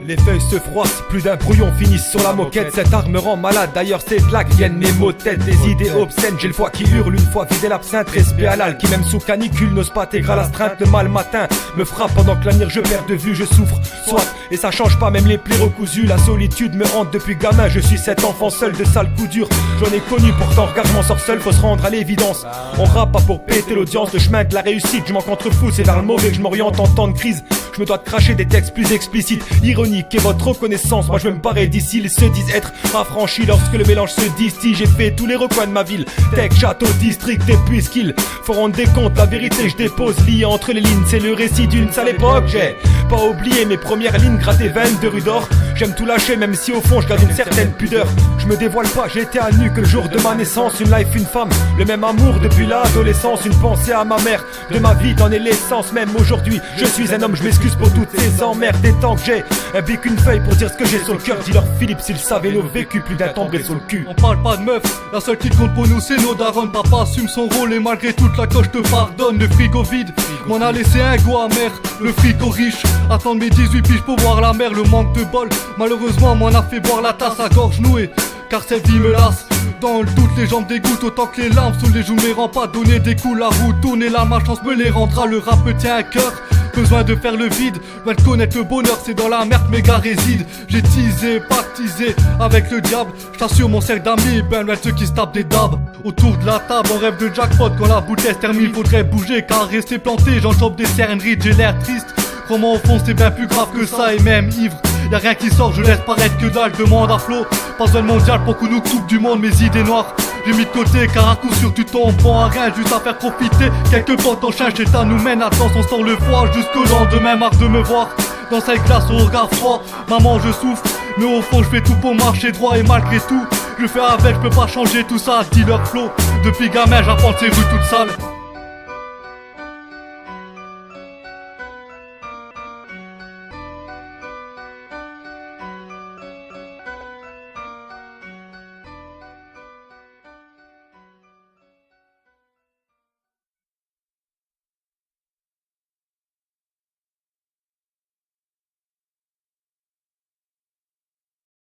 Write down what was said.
Les feuilles se froissent, plus d'un brouillon finissent sur la moquette. Cette arme me rend malade, d'ailleurs c'est de là que viennent mes maux de tête. Des idées obscènes, j'ai le foie qui hurle une fois vidé l'absinthe. Respect halal, qui même sous canicule n'ose pas t'égrer à l'astreinte. Le mal matin me frappe pendant que l'avenir je perds de vue, je souffre, soit. Et ça change pas même les plis recousus. La solitude me hante depuis gamin, je suis cet enfant seul de sale coup dur. J'en ai connu pourtant, regarde m'en sors seul, faut se rendre à l'évidence. On rappe pas pour péter l'audience, le chemin de la réussite, je m'en contrefous, c'est vers le mauvais que je m'oriente en temps de crise. Je me dois de cracher des textes plus explicites, ironiques et votre reconnaissance. Moi je vais me barrer d'ici, ils se disent être affranchis lorsque le mélange se distille. J'ai fait tous les recoins de ma ville, tech, château, district et puisqu'il faut rendre des comptes, la vérité je dépose lié entre les lignes. C'est le récit d'une sale époque, j'ai pas oublié mes premières lignes grattées veines de rue d'or. J'aime tout lâcher même si au fond je garde une certaine pudeur. Je me dévoile pas, j'ai été à nu que le jour de ma naissance. Une life, une femme, le même amour depuis l'adolescence. Une pensée à ma mère, de ma vie t'en est l'essence. Même aujourd'hui, je suis un homme, je m'excuse pour toutes ces emmerdes. Des temps que j'ai un bic, une feuille pour dire ce que j'ai sur le cœur. Dis-leur Philippe s'ils savaient nos vécu, plus d'un timbré sur le cul. On parle pas de meuf, la seule qui compte pour nous c'est nos darons. Papa assume son rôle et malgré toute la coche te pardonne. Le frigo vide, m'en a laissé un goût amer. Le frigo riche, attendre mes 18 piges pour voir la mer. Le manque de bol, malheureusement m'en a fait boire la tasse à gorge nouée. Car cette vie me lasse, dans le doute les jambes dégoûtent. Autant que les larmes sous les joues me les rend pas. Donner des coups, la roue tourner la malchance me les rendra. Le rap me tient à cœur, besoin de faire le vide. Loin de connaître le bonheur, c'est dans la merde mes gars résident. J'ai teasé, pactisé avec le diable. J't'assure mon cercle d'amis, ben loin de ceux qui se tapent des dabs. Autour de la table, on rêve de jackpot. Quand la bouteille se termine, faudrait bouger. Car rester planté, j'en chope des cerneries, j'ai l'air triste. Comment au fond c'est bien plus grave que ça et même ivre. Y'a rien qui sort, je laisse paraître que dalle, demande à flot. Pas besoin de mondial pour qu'on nous coupe du monde, mes idées noires. J'ai mis de côté car à coup sûr tu tombes bon à rien, juste à faire profiter. Quelques potes en chien, l'état nous mène à temps, on sort le froid. Jusqu'au lendemain, marre de me voir dans cette glace au regard froid. Maman je souffre, mais au fond je fais tout pour marcher droit. Et malgré tout, je fais avec, je peux pas changer tout ça. Dis leur flow, depuis gamin j'apprends ces rues toutes sales.